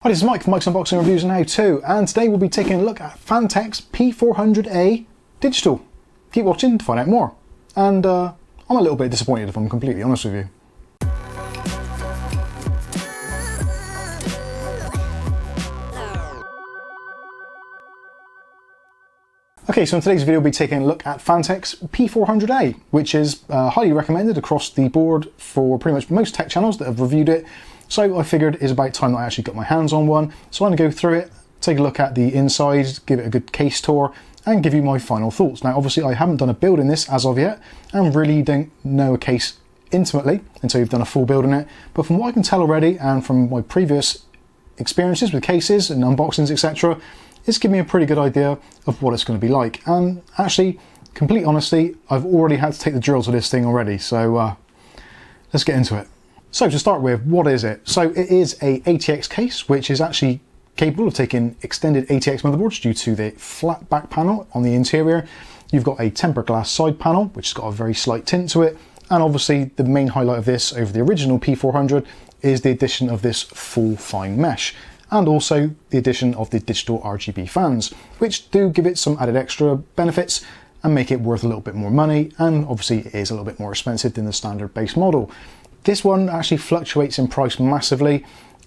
Hi, this is Mike from Mike's Unboxing Reviews and How To, and today we'll be taking a look at Phanteks P400A digital. Keep watching to find out more. And I'm a little bit disappointed if I'm completely honest with you. Okay, so in today's video we'll be taking a look at Phanteks P400A, which is highly recommended across the board for pretty much most tech channels that have reviewed it. So I figured it's about time that I actually got my hands on one. So I'm going to go through it, take a look at the inside, give it a good case tour, and give you my final thoughts. Now obviously I haven't done a build in this as of yet, and really don't know a case intimately until you've done a full build in it. But from what I can tell already, and from my previous experiences with cases and unboxings, etc., it's given me a pretty good idea of what it's going to be like. And actually, complete honesty, I've already had to take the drill to this thing already, so let's get into it. So to start with, what is it? So it is a ATX case, which is actually capable of taking extended ATX motherboards due to the flat back panel on the interior. You've got a tempered glass side panel, which has got a very slight tint to it. And obviously the main highlight of this over the original P400 is the addition of this full fine mesh, and also the addition of the digital RGB fans, which do give it some added extra benefits and make it worth a little bit more money. And obviously it is a little bit more expensive than the standard base model. This one actually fluctuates in price massively.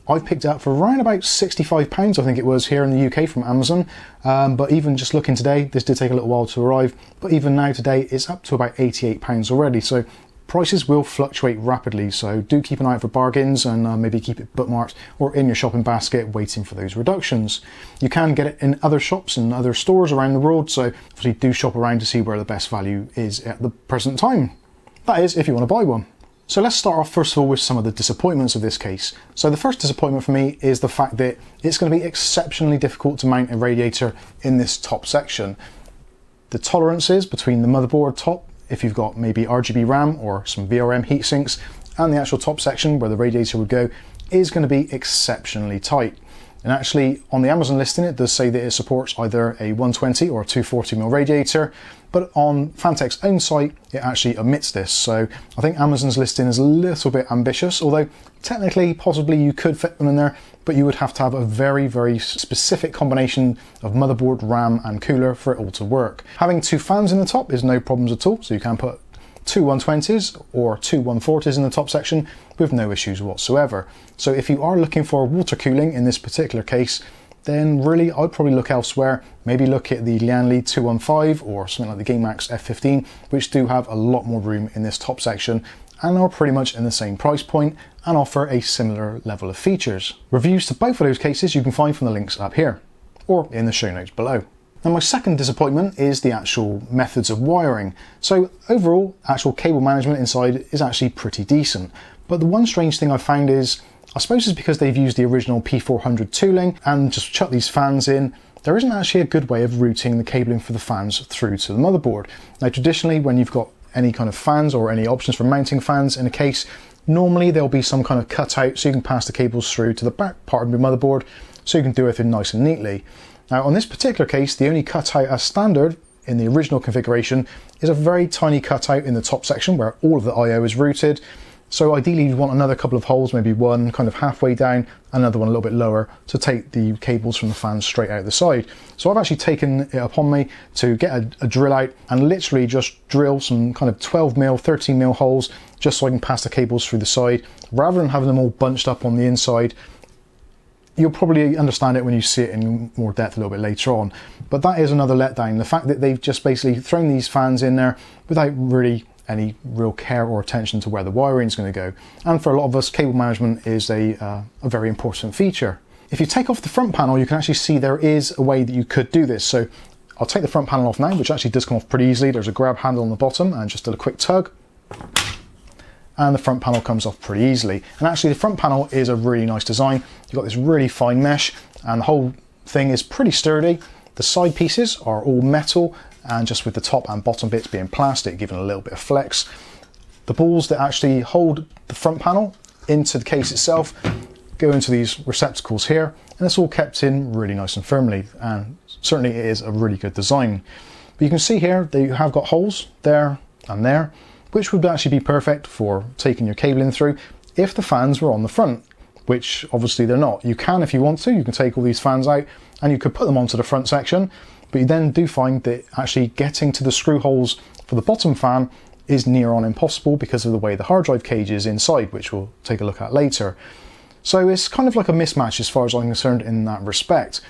I've picked it up for around about £65, I think it was, here in the UK from Amazon. But even just looking today, this did take a little while to arrive, but even now today it's up to about £88 already. So prices will fluctuate rapidly, so do keep an eye out for bargains and maybe keep it bookmarked or in your shopping basket waiting for those reductions. You can get it in other shops and other stores around the world, so obviously do shop around to see where the best value is at the present time. That is, if you want to buy one. So let's start off first of all with some of the disappointments of this case. So the first disappointment for me is the fact that it's going to be exceptionally difficult to mount a radiator in this top section. The tolerances between the motherboard top, if you've got maybe RGB RAM or some VRM heat sinks, and the actual top section where the radiator would go, is going to be exceptionally tight. And actually on the Amazon listing it does say that it supports either a 120 or a 240mm radiator, but on Phanteks' own site it actually omits this. So I think Amazon's listing is a little bit ambitious, although technically possibly you could fit them in there, but you would have to have a very, very specific combination of motherboard, RAM and cooler for it all to work. Having two fans in the top is no problems at all, so you can put two 120s or two 140s in the top section with no issues whatsoever. So if you are looking for water cooling in this particular case, then really I'd probably look elsewhere. Maybe look at the LianLi 215 or something like the Gamemax F15, which do have a lot more room in this top section and are pretty much in the same price point and offer a similar level of features. Reviews to both of those cases you can find from the links up here or in the show notes below. Now my second disappointment is the actual methods of wiring. So overall, actual cable management inside is actually pretty decent. But the one strange thing I've found is, I suppose it's because they've used the original P400 tooling and just chucked these fans in, there isn't actually a good way of routing the cabling for the fans through to the motherboard. Now traditionally when you've got any kind of fans or any options for mounting fans in a case, normally there'll be some kind of cutout so you can pass the cables through to the back part of your motherboard so you can do everything nice and neatly. Now on this particular case, the only cutout as standard in the original configuration is a very tiny cutout in the top section where all of the I/O is routed. So ideally you'd want another couple of holes, maybe one kind of halfway down, another one a little bit lower to take the cables from the fans straight out the side. So I've actually taken it upon me to get a drill out and literally just drill some kind of 12mm, 13mm holes just so I can pass the cables through the side rather than having them all bunched up on the inside. You'll probably understand it when you see it in more depth a little bit later on, but that is another letdown. The fact that they've just basically thrown these fans in there without really any real care or attention to where the wiring is going to go. And for a lot of us, cable management is a very important feature. If you take off the front panel, you can actually see there is a way that you could do this. So I'll take the front panel off now, which actually does come off pretty easily. There's a grab handle on the bottom and just a quick tug, and the front panel comes off pretty easily. And actually the front panel is a really nice design. You've got this really fine mesh and the whole thing is pretty sturdy. The side pieces are all metal and just with the top and bottom bits being plastic, giving a little bit of flex. The balls that actually hold the front panel into the case itself go into these receptacles here, and it's all kept in really nice and firmly, and certainly it is a really good design. But you can see here that you have got holes there and there, which would actually be perfect for taking your cabling through if the fans were on the front. which obviously they're not. You can, if you want to, you can take all these fans out and you could put them onto the front section, but you then do find that actually getting to the screw holes for the bottom fan is near on impossible because of the way the hard drive cage is inside, which we'll take a look at later. So it's kind of like a mismatch as far as I'm concerned in that respect.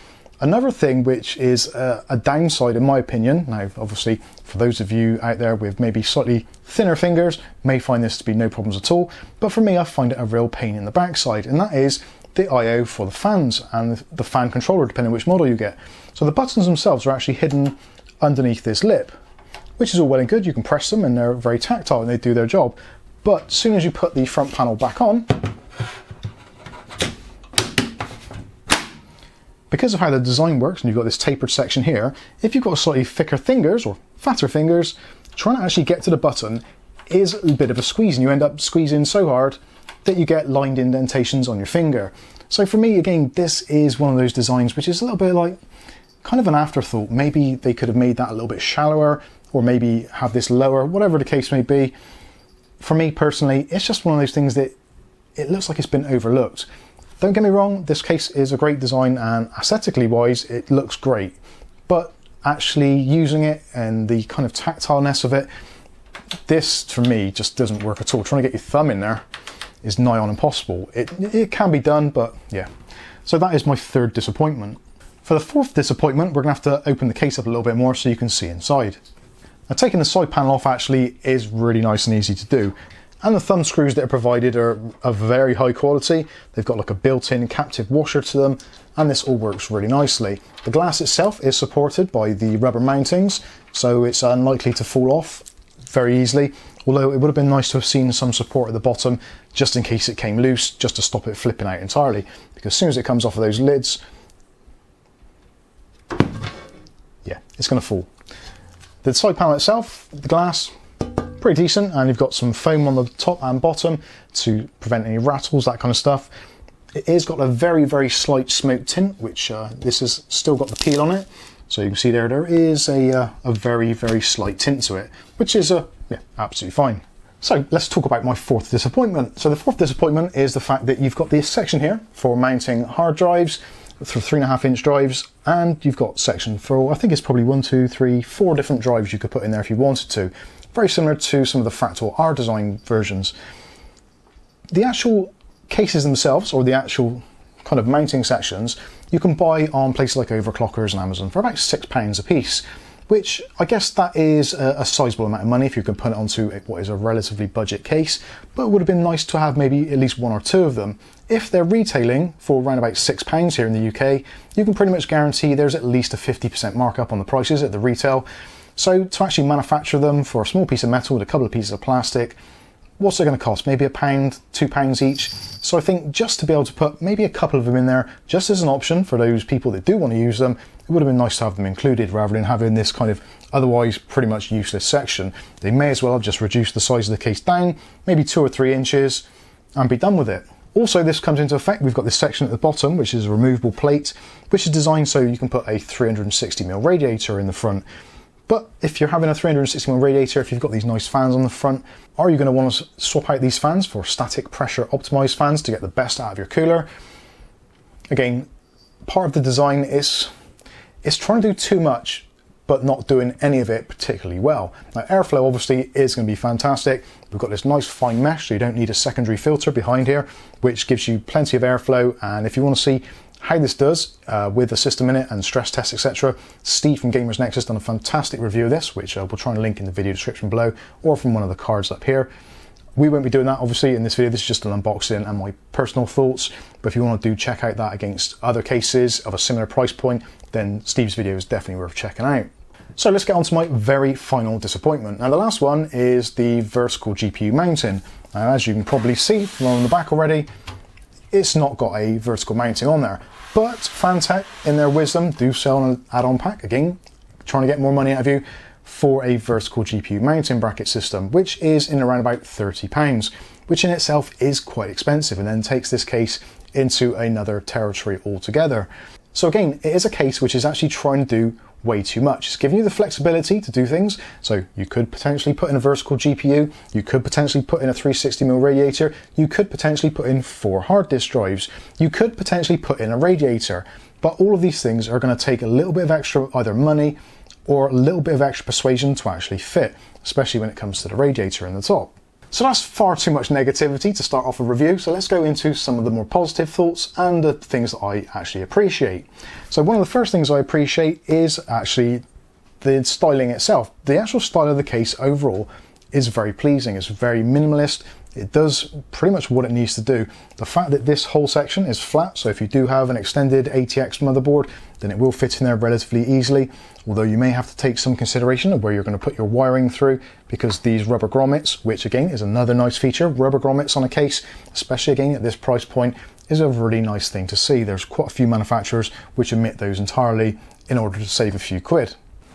Another thing which is a downside in my opinion, now obviously for those of you out there with maybe slightly thinner fingers may find this to be no problems at all, but for me I find it a real pain in the backside, and that is the I/O for the fans and the fan controller, depending on which model you get. So the buttons themselves are actually hidden underneath this lip, which is all well and good. You can press them and they're very tactile and they do their job. But as soon as you put the front panel back on, because of how the design works and you've got this tapered section here, if you've got slightly thicker fingers or fatter fingers, trying to actually get to the button is a bit of a squeeze, and you end up squeezing so hard that you get lined indentations on your finger. So for me, again, this is one of those designs which is a little bit like kind of an afterthought. Maybe they could have made that a little bit shallower, or maybe have this lower, whatever the case may be. For me personally, it's just one of those things that it looks like it's been overlooked. Don't get me wrong, this case is a great design and aesthetically wise, it looks great. But actually using it and the kind of tactileness of it, this for me just doesn't work at all. Trying to get your thumb in there is nigh on impossible. It can be done, but yeah. So that is my third disappointment. For the fourth disappointment, we're gonna have to open the case up a little bit more so you can see inside. Now, taking the side panel off actually is really nice and easy to do. And the thumb screws that are provided are of very high quality. They've got like a built-in captive washer to them, and this all works really nicely. The glass itself is supported by the rubber mountings, so it's unlikely to fall off very easily. Although it would have been nice to have seen some support at the bottom, just in case it came loose, just to stop it flipping out entirely. Because as soon as it comes off of those lids, yeah, it's gonna fall. The side panel itself, the glass, pretty decent, and you've got some foam on the top and bottom to prevent any rattles, that kind of stuff. It is got a very, very slight smoke tint, which this has still got the peel on it. So you can see there is a very, very slight tint to it, which is yeah, absolutely fine. So let's talk about my fourth disappointment. So the fourth disappointment is the fact that you've got this section here for mounting hard drives, for 3.5-inch drives, and you've got section for, I think it's probably 1, 2, 3, 4 different drives you could put in there if you wanted to. Very similar to some of the Fractal R design versions. The actual cases themselves, or the actual kind of mounting sections, you can buy on places like Overclockers and Amazon for about £6 a piece, which I guess that is a sizable amount of money if you can put it onto what is a relatively budget case, but it would have been nice to have maybe at least 1 or 2 of them. If they're retailing for around about £6 here in the UK, you can pretty much guarantee there's at least a 50% markup on the prices at the retail. So to actually manufacture them for a small piece of metal with a couple of pieces of plastic, what's it going to cost? Maybe £1, £2 each. So I think just to be able to put maybe a couple of them in there, just as an option for those people that do want to use them, it would have been nice to have them included rather than having this kind of otherwise pretty much useless section. They may as well have just reduced the size of the case down, maybe 2 or 3 inches, and be done with it. Also, this comes into effect, we've got this section at the bottom, which is a removable plate, which is designed so you can put a 360mm radiator in the front. But if you're having a 360mm radiator, if you've got these nice fans on the front, are you going to want to swap out these fans for static pressure optimized fans to get the best out of your cooler? Again, part of the design is trying to do too much, but not doing any of it particularly well. Now, airflow obviously is going to be fantastic. We've got this nice fine mesh, so you don't need a secondary filter behind here, which gives you plenty of airflow. And if you want to see how this does with the system in it and stress tests, etc., Steve from Gamers Nexus done a fantastic review of this, which we'll try and link in the video description below or from one of the cards up here. We won't be doing that obviously in this video. This is just an unboxing and my personal thoughts, but if you want to check out that against other cases of a similar price point, then Steve's video is definitely worth checking out. So let's get on to my very final disappointment. Now the last one is the vertical GPU mounting. Now, as you can probably see from on the back already, it's not got a vertical mounting on there, but Phanteks in their wisdom do sell an add-on pack, again trying to get more money out of you, for a vertical GPU mounting bracket system, which is in around about £30, which in itself is quite expensive, and then takes this case into another territory altogether. So again, it is a case which is actually trying to do way too much. It's giving you the flexibility to do things. So you could potentially put in a vertical GPU, you could potentially put in a 360mm radiator, you could potentially put in 4 hard disk drives, you could potentially put in a radiator. But all of these things are going to take a little bit of extra either money or a little bit of extra persuasion to actually fit, especially when it comes to the radiator in the top. So that's far too much negativity to start off a review, so let's go into some of the more positive thoughts and the things that I actually appreciate. So one of the first things I appreciate is actually the styling itself. The actual style of the case overall is very pleasing. It's very minimalist. It does pretty much what it needs to do. The fact that this whole section is flat, so if you do have an extended ATX motherboard, then it will fit in there relatively easily, although you may have to take some consideration of where you're going to put your wiring through, because these rubber grommets, which again is another nice feature, rubber grommets on a case, especially again at this price point, is a really nice thing to see. There's quite a few manufacturers which omit those entirely in order to save a few quid.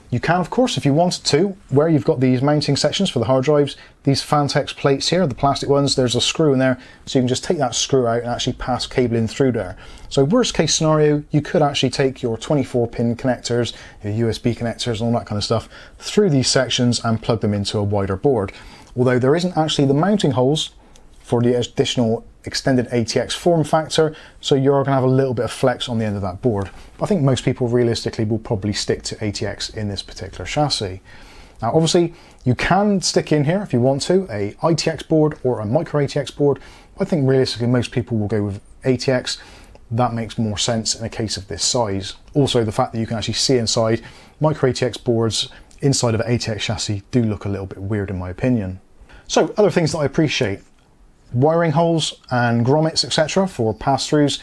You can, of course, if you wanted to, where you've got these mounting sections for the hard drives, these Phanteks plates here, the plastic ones, there's a screw in there, so you can just take that screw out and actually pass cabling through there. So worst case scenario, you could actually take your 24-pin connectors, your USB connectors, and all that kind of stuff through these sections and plug them into a wider board. Although there isn't actually the mounting holes for the additional extended ATX form factor, so you're going to have a little bit of flex on the end of that board. But I think most people realistically will probably stick to ATX in this particular chassis. Now obviously you can stick in here if you want to a ITX board or a micro ATX board. I think realistically most people will go with ATX. That makes more sense in a case of this size. Also the fact that you can actually see inside, micro ATX boards inside of an ATX chassis do look a little bit weird in my opinion. So other things that I appreciate: wiring holes and grommets, etc. for pass-throughs.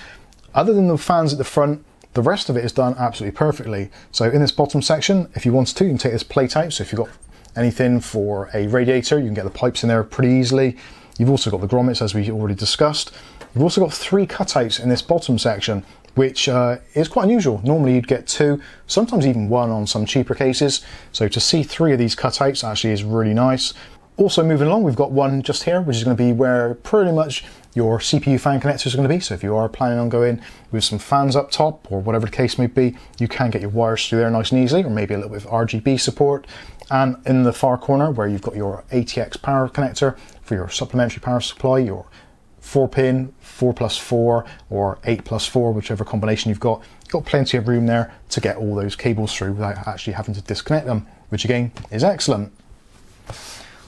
Other than the fans at the front, the rest of it is done absolutely perfectly. So in this bottom section, if you wanted to, you can take this plate out. So if you've got anything for a radiator, you can get the pipes in there pretty easily. You've also got the grommets, as we already discussed. You've also got 3 cutouts in this bottom section, which is quite unusual. Normally you'd get 2, sometimes even 1 on some cheaper cases. So to see 3 of these cutouts actually is really nice. Also moving along, we've got one just here, which is going to be where pretty much your CPU fan connectors are going to be. So if you are planning on going with some fans up top or whatever the case may be, you can get your wires through there nice and easily, or maybe a little bit of RGB support. And in the far corner where you've got your ATX power connector for your supplementary power supply, your 4-pin, 4+4 or 8+4, whichever combination you've got plenty of room there to get all those cables through without actually having to disconnect them, which again is excellent.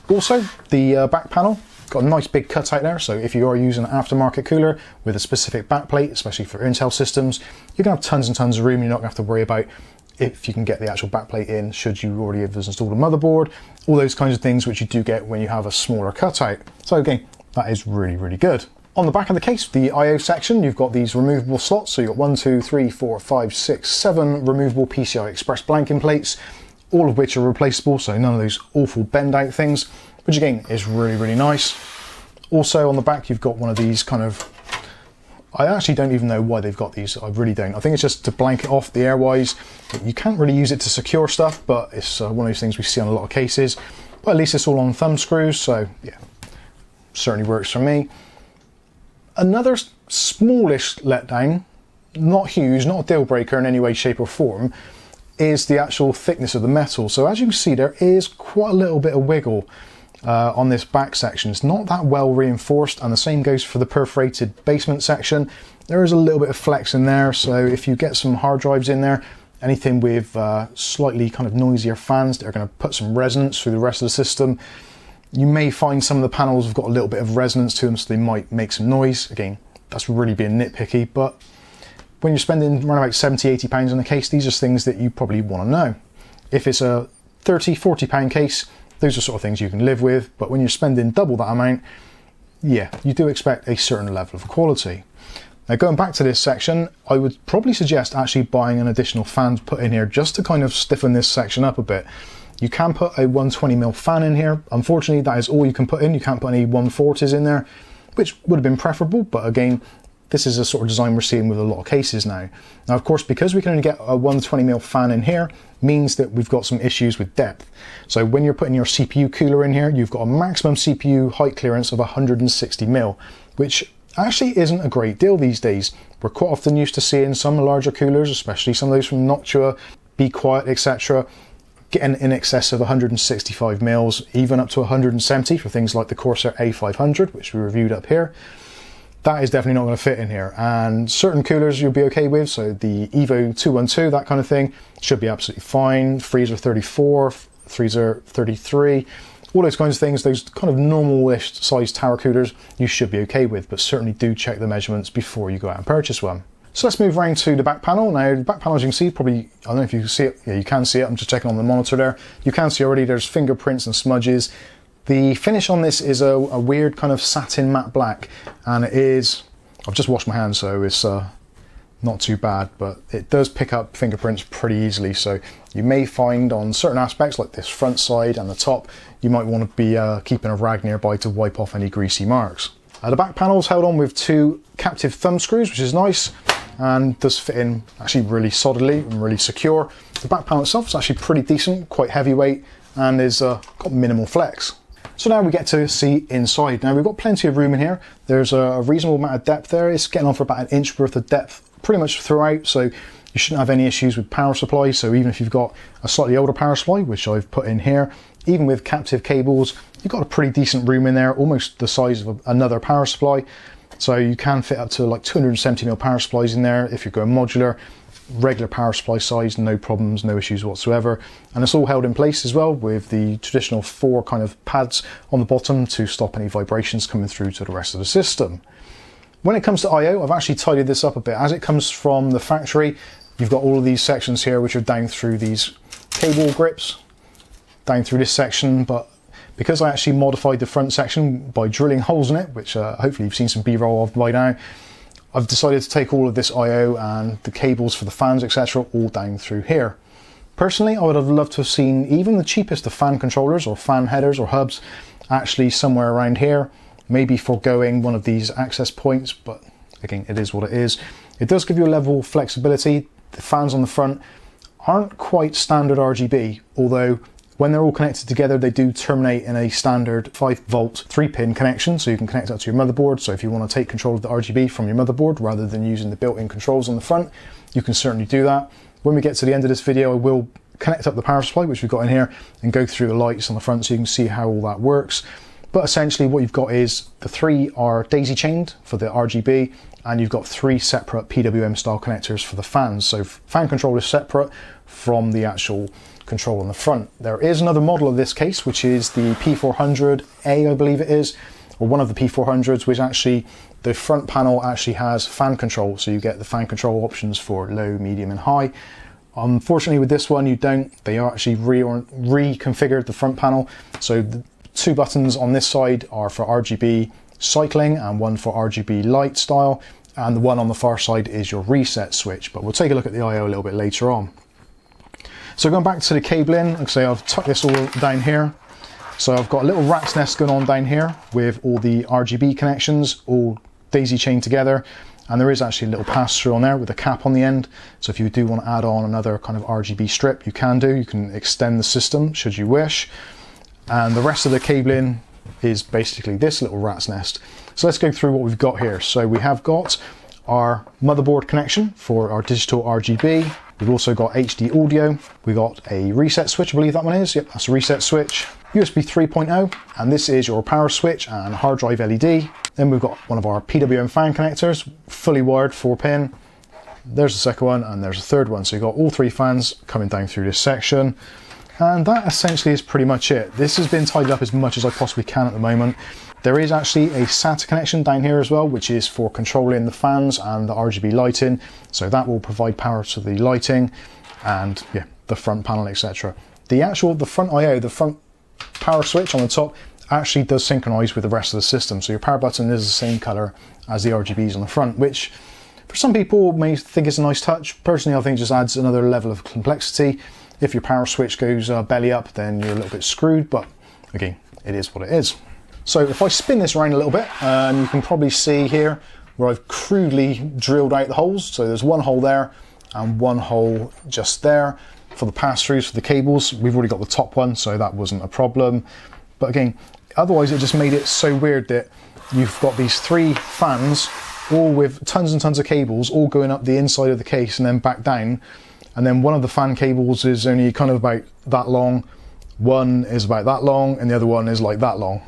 Also, the back panel, got a nice big cutout there, so if you are using an aftermarket cooler with a specific backplate, especially for Intel systems, you're going to have tons and tons of room. You're not going to have to worry about if you can get the actual backplate in, should you already have installed a motherboard, all those kinds of things which you do get when you have a smaller cutout. So again, that is really, really good. On the back of the case, the I/O section, you've got these removable slots, so you've got 1, 2, 3, 4, 5, 6, 7 removable PCI Express blanking plates, all of which are replaceable, so none of those awful bend out things, which again is really, really nice. Also on the back you've got one of these kind of, I actually don't even know why they've got these, I really don't. I think it's just to blanket off the airwise. You can't really use it to secure stuff, but it's one of those things we see on a lot of cases. But at least it's all on thumb screws, so yeah, certainly works for me. Another smallish letdown, not huge, not a deal breaker in any way, shape or form, is the actual thickness of the metal. So as you can see, there is quite a little bit of wiggle on this back section. It's not that well reinforced, and the same goes for the perforated basement section. There is a little bit of flex in there, so if you get some hard drives in there, anything with slightly kind of noisier fans that are going to put some resonance through the rest of the system, you may find some of the panels have got a little bit of resonance to them, so they might make some noise. Again, that's really being nitpicky, but when you're spending around about 70, 80 pounds on a case, these are things that you probably want to know. If it's a 30, 40 pound case, those are sort of things you can live with, but when you're spending double that amount, yeah, you do expect a certain level of quality. Now going back to this section, I would probably suggest actually buying an additional fan to put in here just to kind of stiffen this section up a bit. You can put a 120mm fan in here. Unfortunately, that is all you can put in. You can't put any 140s in there, which would have been preferable, but again, this is a sort of design we're seeing with a lot of cases now. Now, of course, because we can only get a 120mm fan in here, means that we've got some issues with depth. So when you're putting your CPU cooler in here, you've got a maximum CPU height clearance of 160mm, which actually isn't a great deal these days. We're quite often used to seeing some larger coolers, especially some of those from Noctua, Be Quiet, etc., getting in excess of 165 mils, even up to 170 for things like the Corsair A500, which we reviewed up here. That is definitely not going to fit in here, and certain coolers you'll be okay with, so the Evo 212, that kind of thing, should be absolutely fine. Freezer 34, Freezer 33, all those kinds of things, those kind of normal-ish size tower coolers you should be okay with, but certainly do check the measurements before you go out and purchase one. So let's move around to the back panel. Now, the back panel, as you can see, probably, I don't know if you can see it. Yeah, you can see it. I'm just checking on the monitor there. You can see already there's fingerprints and smudges. The finish on this is a weird kind of satin matte black, and it is, I've just washed my hands, so it's not too bad, but it does pick up fingerprints pretty easily. So you may find on certain aspects, like this front side and the top, you might want to be keeping a rag nearby to wipe off any greasy marks. The back panel is held on with 2 captive thumb screws, which is nice, and does fit in actually really solidly and really secure. The back panel itself is actually pretty decent, quite heavyweight, and is got minimal flex. So now we get to see inside. Now we've got plenty of room in here. There's a reasonable amount of depth there. It's getting on for about 1 inch worth of depth pretty much throughout, so you shouldn't have any issues with power supply. So even if you've got a slightly older power supply, which I've put in here, even with captive cables, you've got a pretty decent room in there, almost the size of another power supply. So you can fit up to like 270mm power supplies in there if you're going modular. Regular power supply size, no problems, no issues whatsoever. And it's all held in place as well with the traditional 4 kind of pads on the bottom to stop any vibrations coming through to the rest of the system. When it comes to I/O, I've actually tidied this up a bit. As it comes from the factory, you've got all of these sections here which are down through these cable grips, down through this section, but because I actually modified the front section by drilling holes in it, which hopefully you've seen some B-roll of by now, I've decided to take all of this I/O and the cables for the fans, etc., all down through here. Personally, I would have loved to have seen even the cheapest of fan controllers or fan headers or hubs actually somewhere around here, maybe foregoing one of these access points, but again, it is what it is. It does give you a level of flexibility. The fans on the front aren't quite standard RGB, although when they're all connected together, they do terminate in a standard 5-volt 3-pin connection, so you can connect that to your motherboard. So if you want to take control of the RGB from your motherboard rather than using the built-in controls on the front, you can certainly do that. When we get to the end of this video, I will connect up the power supply, which we've got in here, and go through the lights on the front so you can see how all that works. But essentially what you've got is the 3 are daisy chained for the RGB, and you've got 3 separate PWM style connectors for the fans. So fan control is separate from the actual control on the front. There is another model of this case, which is the P400A, I believe it is, or one of the P400s, which actually the front panel actually has fan control, so you get the fan control options for low, medium and high. Unfortunately with this one you don't. They are actually reconfigured the front panel, so the 2 buttons on this side are for RGB cycling and one for RGB light style, and the one on the far side is your reset switch, but we'll take a look at the I/O a little bit later on. So going back to the cabling, like I say, I've tucked this all down here. So I've got a little rat's nest going on down here with all the RGB connections all daisy chained together. And there is actually a little pass through on there with a cap on the end. So if you do want to add on another kind of RGB strip, you can do. You can extend the system should you wish. And the rest of the cabling is basically this little rat's nest. So let's go through what we've got here. So we have got our motherboard connection for our digital RGB. We've also got HD audio. We've got a reset switch, I believe that one is. Yep, that's a reset switch. USB 3.0, and this is your power switch and hard drive LED. Then we've got one of our PWM fan connectors, fully wired 4-pin. There's the second one, and there's a third one. So you've got all 3 fans coming down through this section. And that essentially is pretty much it. This has been tidied up as much as I possibly can at the moment. There is actually a SATA connection down here as well, which is for controlling the fans and the RGB lighting. So that will provide power to the lighting and yeah, the front panel, etc. The front I/O, the front power switch on the top actually does synchronize with the rest of the system. So your power button is the same color as the RGBs on the front, which for some people may think it's a nice touch. Personally, I think it just adds another level of complexity. If your power switch goes belly up, then you're a little bit screwed, but again, it is what it is. So if I spin this around a little bit, you can probably see here where I've crudely drilled out the holes. So there's one hole there and one hole just there for the pass-throughs for the cables. We've already got the top one, so that wasn't a problem. But again, otherwise it just made it so weird that you've got these 3 fans, all with tons and tons of cables, all going up the inside of the case and then back down. And then one of the fan cables is only kind of about that long, one is about that long, and the other one is like that long.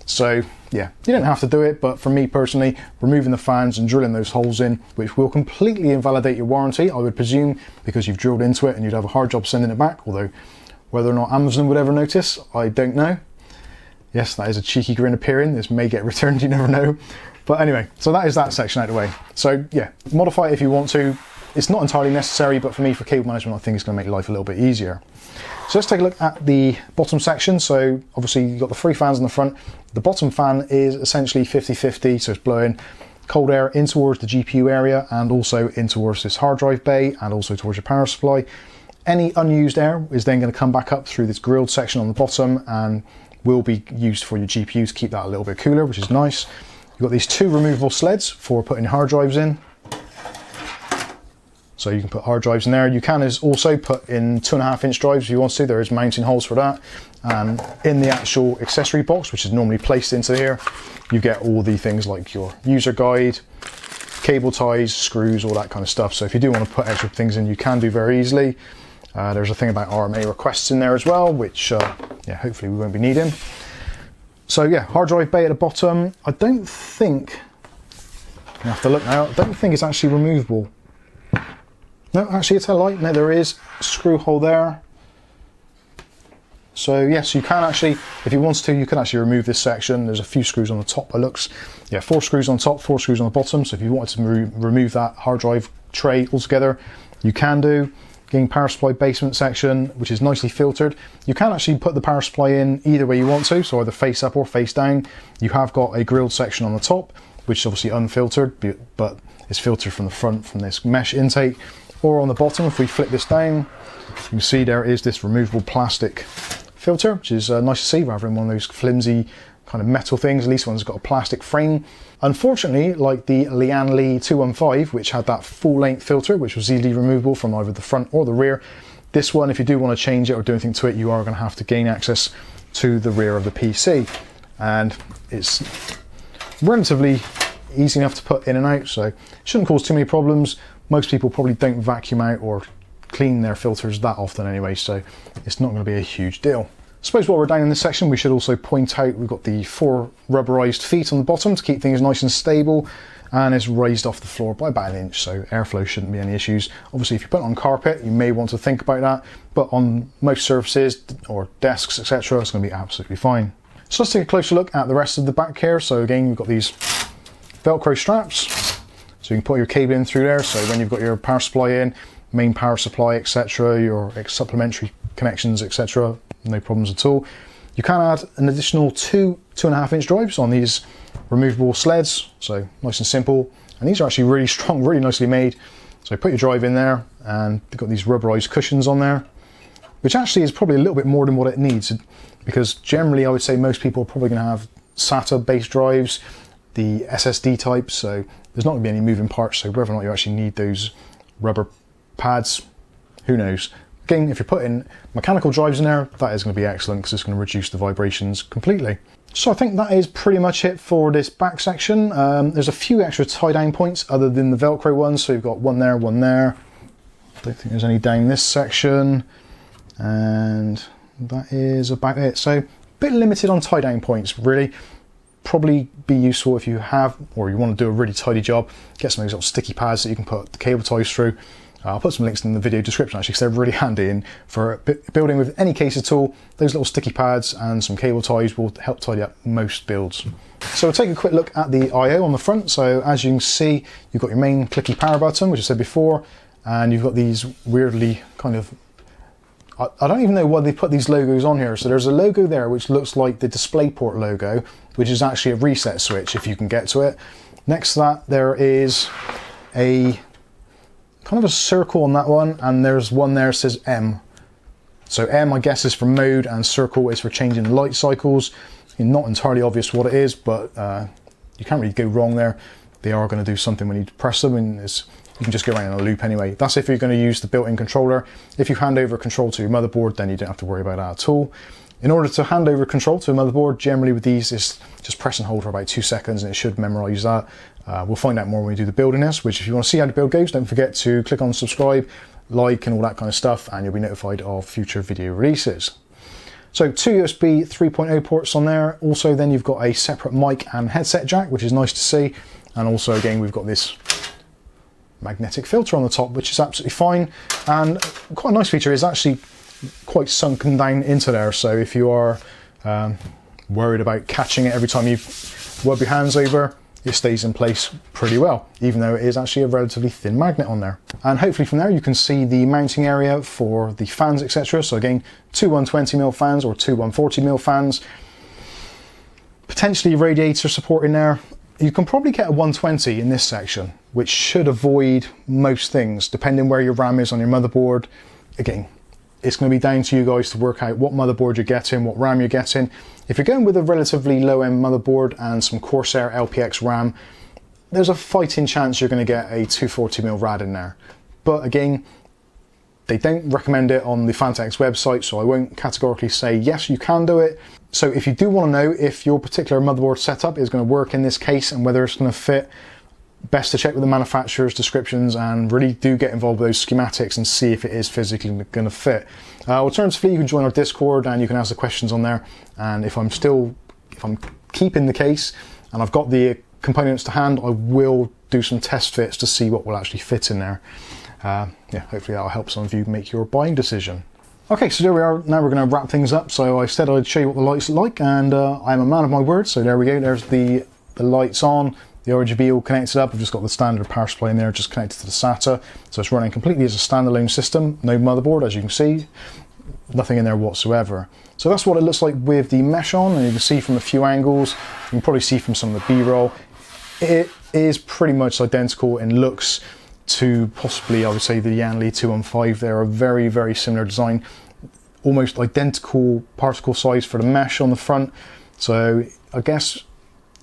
So yeah, you don't have to do it, but for me personally, removing the fans and drilling those holes in, which will completely invalidate your warranty, I would presume, because you've drilled into it and you'd have a hard job sending it back, although whether or not Amazon would ever notice, I don't know. Yes, that is a cheeky grin appearing. This may get returned, you never know. But anyway, so that is that section out of the way. So yeah, modify it if you want to. It's not entirely necessary, but for me, for cable management, I think it's going to make life a little bit easier. So let's take a look at the bottom section. So obviously you've got the 3 fans in the front. The bottom fan is essentially 50-50, so it's blowing cold air in towards the GPU area and also in towards this hard drive bay and also towards your power supply. Any unused air is then going to come back up through this grilled section on the bottom and will be used for your GPU to keep that a little bit cooler, which is nice. You've got these 2 removable sleds for putting hard drives in. So you can put hard drives in there. You can also put in 2.5-inch drives if you want to. There is mounting holes for that. And in the actual accessory box, which is normally placed into here, you get all the things like your user guide, cable ties, screws, all that kind of stuff. So if you do want to put extra things in, you can do very easily. There's a thing about RMA requests in there as well, which yeah, hopefully we won't be needing. So yeah, hard drive bay at the bottom. I don't think, I have to look now, I don't think it's actually removable. No, actually it's a light. No, there is a screw hole there. So yes, you can actually, if you want to, you can actually remove this section. There's a few screws on the top, it looks. Yeah, 4 screws on top, 4 screws on the bottom. So if you wanted to remove that hard drive tray altogether, you can do. Getting power supply basement section, which is nicely filtered. You can actually put the power supply in either way you want to, so either face up or face down. You have got a grilled section on the top, which is obviously unfiltered, but it's filtered from the front from this mesh intake. Or on the bottom, if we flip this down, you can see there is this removable plastic filter, which is nice to see rather than one of those flimsy kind of metal things. At least one's got a plastic frame. Unfortunately, like the LianLi 215, which had that full-length filter, which was easily removable from either the front or the rear, this one, if you do want to change it or do anything to it, you are going to have to gain access to the rear of the PC. And it's relatively easy enough to put in and out, so it shouldn't cause too many problems. Most people probably don't vacuum out or clean their filters that often anyway, so it's not going to be a huge deal. I suppose while we're down in this section, we should also point out we've got the 4 rubberized feet on the bottom to keep things nice and stable, and it's raised off the floor by about 1 inch, so airflow shouldn't be any issues. Obviously, if you put it on carpet, you may want to think about that, but on most surfaces or desks, etc., it's going to be absolutely fine. So let's take a closer look at the rest of the back here. So again, you've got these Velcro straps, so you can put your cable in through there. So when you've got your power supply in, main power supply, etc., your supplementary connections, etc., no problems at all. You can add an additional 2 2.5-inch drives on these removable sleds, so nice and simple. And these are actually really strong, really nicely made. So put your drive in there, and they've got these rubberized cushions on there, which actually is probably a little bit more than what it needs, because generally I would say most people are probably going to have SATA based drives, the SSD type, so there's not going to be any moving parts. So whether or not you actually need those rubber pads, who knows. Again, if you're putting mechanical drives in there, that is going to be excellent because it's going to reduce the vibrations completely. So I think that is pretty much it for this back section. There's a few extra tie down points other than the Velcro ones. So you've got one there, one there. I don't think there's any down this section. And that is about it. So a bit limited on tie down points, really. Probably be useful if you have, or you want to do a really tidy job, get some of these little sticky pads that you can put the cable ties through. I'll put some links in the video description actually, because they're really handy, and for building with any case at all, those little sticky pads and some cable ties will help tidy up most builds. So we'll take a quick look at the I/O on the front. So as you can see, you've got your main clicky power button, which I said before, and you've got these weirdly kind of, I don't even know why they put these logos on here. So there's a logo there which looks like the DisplayPort logo, which is actually a reset switch if you can get to it. Next to that, there is a kind of a circle on that one, and there's one there that says M. So M, I guess, is for mode, and circle is for changing the light cycles. Not entirely obvious what it is, but you can't really go wrong there. They are going to do something when you press them, and you can just go around in a loop anyway. That's if you're going to use the built-in controller. If you hand over control to your motherboard, then you don't have to worry about that at all. In order to hand over control to a motherboard, generally with these, is just press and hold for about 2 seconds and it should memorize that. We'll find out more when we do the build in this, which if you want to see how the build goes, don't forget to click on subscribe, like and all that kind of stuff, and you'll be notified of future video releases. So 2 USB 3.0 ports on there. Also then you've got a separate mic and headset jack, which is nice to see. And also again, we've got this magnetic filter on the top, which is absolutely fine. And quite a nice feature is actually quite sunken down into there, so if you are worried about catching it every time you rub your hands over, it stays in place pretty well, even though it is actually a relatively thin magnet on there. And hopefully from there you can see the mounting area for the fans, etc. So again, 2 120mm fans or 2 140mm fans, potentially radiator support in there. You can probably get a 120 in this section, which should avoid most things, depending where your RAM is on your motherboard. Again, it's going to be down to you guys to work out what motherboard you're getting, what RAM you're getting. If you're going with a relatively low-end motherboard and some Corsair LPX RAM, there's a fighting chance you're going to get a 240mm RAD in there. But again, they don't recommend it on the Phanteks website, so I won't categorically say yes, you can do it. So if you do want to know if your particular motherboard setup is going to work in this case and whether it's going to fit, best to check with the manufacturer's descriptions and really do get involved with those schematics and see if it is physically going to fit. Alternatively, you can join our Discord and you can ask the questions on there. And if I'm keeping the case and I've got the components to hand, I will do some test fits to see what will actually fit in there. Yeah, hopefully that'll help some of you make your buying decision. Okay, so there we are. Now we're going to wrap things up. So I said I'd show you what the lights look like, and I'm a man of my word. So there we go. There's the lights on. The RGB all connected up. I've just got the standard power supply in there, just connected to the SATA. So it's running completely as a standalone system. No motherboard, as you can see. Nothing in there whatsoever. So that's what it looks like with the mesh on, and you can see from a few angles. You can probably see from some of the B-roll. It is pretty much identical in looks to possibly, I would say, the LianLi 215. They're a very, very similar design. Almost identical particle size for the mesh on the front. So I guess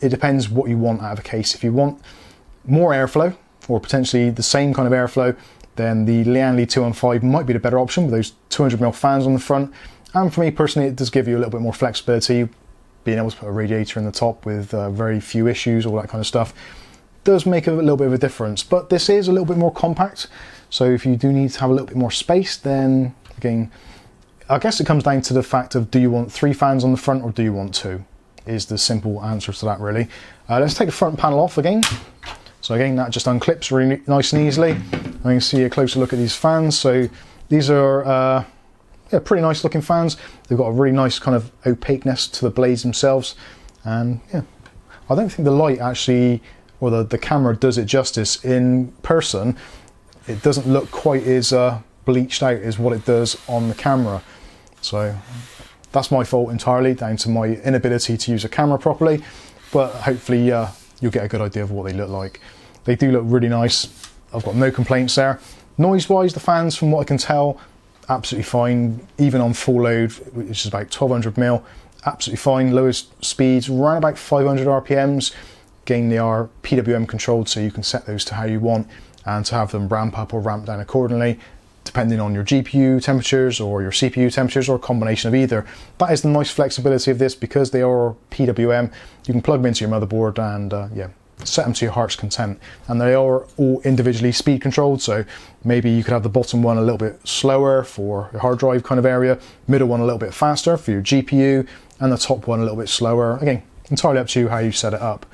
it depends what you want out of a case. If you want more airflow, or potentially the same kind of airflow, then the LianLi 215 might be the better option with those 200mm fans on the front. And for me personally, it does give you a little bit more flexibility. Being able to put a radiator in the top with very few issues, all that kind of stuff, does make a little bit of a difference. But this is a little bit more compact, so if you do need to have a little bit more space, then again, I guess it comes down to the fact of, do you want 3 fans on the front or do you want 2? Is the simple answer to that, really. Let's take the front panel off again. So again, that just unclips really nice and easily. And you can see a closer look at these fans. So these are yeah, pretty nice looking fans. They've got a really nice kind of opaqueness to the blades themselves. And yeah, I don't think the light actually, or the camera does it justice. In person, it doesn't look quite as bleached out as what it does on the camera. So that's my fault entirely, down to my inability to use a camera properly, but hopefully you'll get a good idea of what they look like. They do look really nice. I've got no complaints there. Noise-wise, the fans, from what I can tell, absolutely fine, even on full load, which is about 1200mm, absolutely fine. Lowest speeds, around about 500 RPMs. Again, they are PWM controlled, so you can set those to how you want and to have them ramp up or ramp down accordingly, depending on your GPU temperatures or your CPU temperatures, or a combination of either. That is the nice flexibility of this, because they are PWM. You can plug them into your motherboard and yeah, set them to your heart's content. And they are all individually speed controlled, so maybe you could have the bottom one a little bit slower for your hard drive kind of area, middle one a little bit faster for your GPU, and the top one a little bit slower. Again, entirely up to you how you set it up.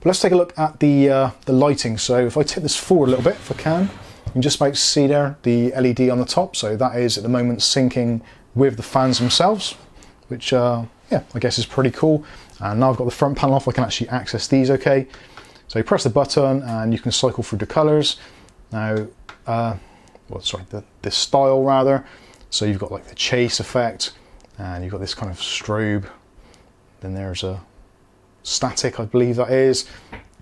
But let's take a look at the lighting. So if I tip this forward a little bit, if I can, you can just about see there the LED on the top. So that is at the moment syncing with the fans themselves, which yeah, I guess is pretty cool. And now I've got the front panel off, I can actually access these okay. So you press the button and you can cycle through the colors. Now, well, sorry, the style rather. So you've got like the chase effect, and you've got this kind of strobe. Then there's a static, I believe that is.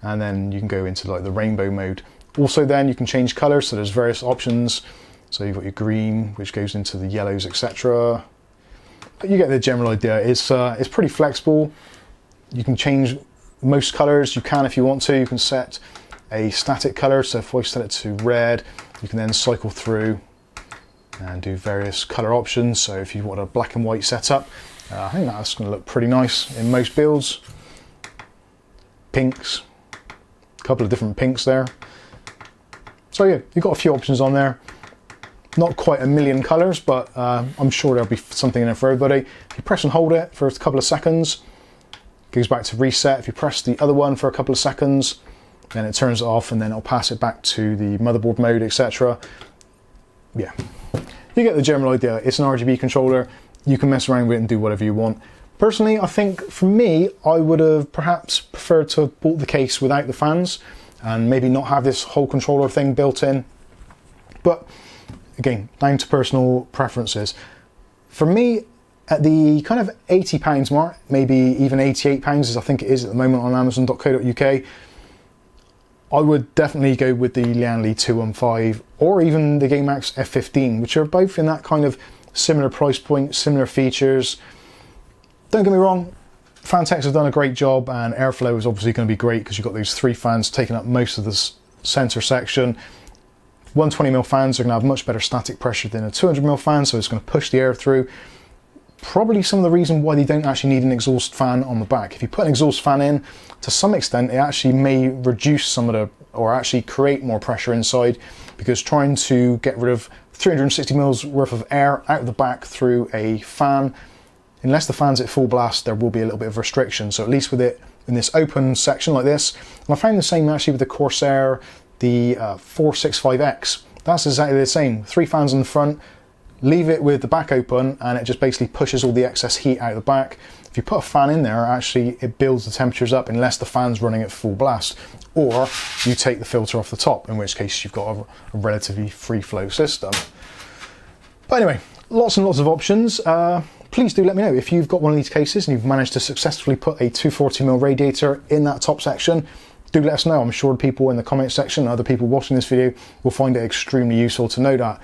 And then you can go into like the rainbow mode. Also then you can change colors, so there's various options. So you've got your green, which goes into the yellows, etc. But you get the general idea. It's pretty flexible. You can change most colors. You can, if you want to. You can set a static color. So if I set it to red, you can then cycle through and do various color options. So if you want a black and white setup, I think that's going to look pretty nice in most builds. Pinks, a couple of different pinks there. So yeah, you've got a few options on there. Not quite a million colours, but I'm sure there'll be something in there for everybody. If you press and hold it for a couple of seconds, it goes back to reset. If you press the other one for a couple of seconds, then it turns it off and then it'll pass it back to the motherboard mode, etc. Yeah, you get the general idea. It's an RGB controller. You can mess around with it and do whatever you want. Personally, I think for me, I would have perhaps preferred to have bought the case without the fans and maybe not have this whole controller thing built in. But again, down to personal preferences. For me, at the kind of £80 mark, maybe even £88 as I think it is at the moment on amazon.co.uk, I would definitely go with the LianLi 215 or even the Gamemax F15, which are both in that kind of similar price point, similar features. Don't get me wrong, Phanteks have done a great job and airflow is obviously going to be great because you've got these 3 fans taking up most of the centre section. 120mm fans are going to have much better static pressure than a 200mm fan, so it's going to push the air through. Probably some of the reason why they don't actually need an exhaust fan on the back. If you put an exhaust fan in, to some extent, it actually may reduce some of the, or actually create more pressure inside, because trying to get rid of 360mm worth of air out of the back through a fan, unless the fan's at full blast, there will be a little bit of restriction. So at least with it in this open section like this, and I found the same actually with the Corsair, the 465X. That's exactly the same. 3 fans in the front, leave it with the back open, and it just basically pushes all the excess heat out the back. If you put a fan in there, actually it builds the temperatures up unless the fan's running at full blast, or you take the filter off the top, in which case you've got a relatively free flow system. But anyway, lots and lots of options. Please do let me know if you've got one of these cases and you've managed to successfully put a 240mm radiator in that top section. Do let us know. I'm sure people in the comment section and other people watching this video will find it extremely useful to know that.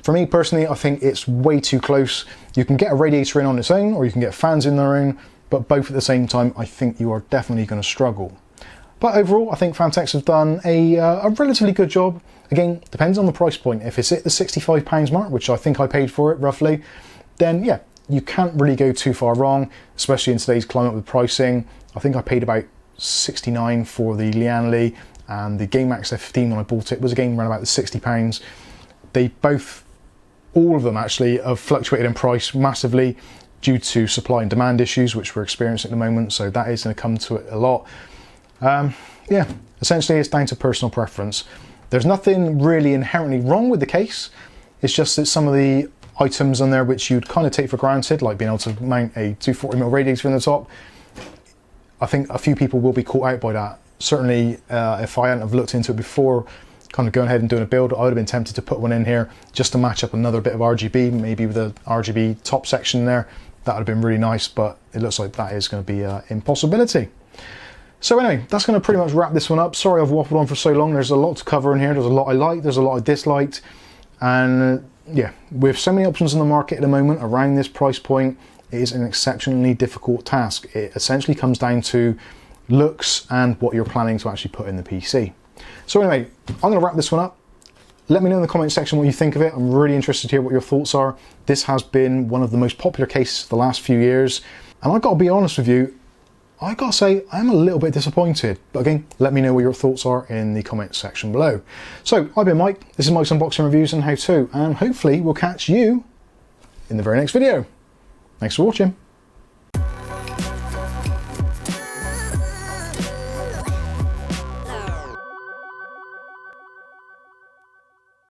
For me personally, I think it's way too close. You can get a radiator in on its own, or you can get fans in their own, but both at the same time, I think you are definitely going to struggle. But overall, I think Phanteks have done a relatively good job. Again, depends on the price point. If it's at the £65 mark, which I think I paid for it roughly, then yeah, you can't really go too far wrong, especially in today's climate with pricing. I think I paid about £69 for the LianLi, and the Gamemax F15 when I bought it was again around about the £60. They both, all of them actually, have fluctuated in price massively due to supply and demand issues which we're experiencing at the moment, so that is going to come to it a lot. Yeah, essentially it's down to personal preference. There's nothing really inherently wrong with the case, it's just that some of the items on there which you'd kind of take for granted, like being able to mount a 240mm radiator in the top, I think a few people will be caught out by that. Certainly if I hadn't have looked into it before kind of going ahead and doing a build, I would have been tempted to put one in here just to match up another bit of RGB, maybe with a RGB top section there. That would have been really nice, but it looks like that is going to be an impossibility. So anyway, that's going to pretty much wrap this one up. Sorry I've waffled on for so long. There's a lot to cover in here. There's a lot I liked, there's a lot I disliked, and yeah, with so many options in the market at the moment around this price point, it is an exceptionally difficult task. It essentially comes down to looks and what you're planning to actually put in the PC. So anyway, I'm going to wrap this one up. Let me know in the comment section what you think of it. I'm really interested to hear what your thoughts are. This has been one of the most popular cases the last few years, and I've got to be honest with you, I gotta say I'm a little bit disappointed. But again, let me know what your thoughts are in the comment section below. So I've been Mike, this is Mike's Unboxing Reviews and How To, and hopefully we'll catch you in the very next video. Thanks for watching.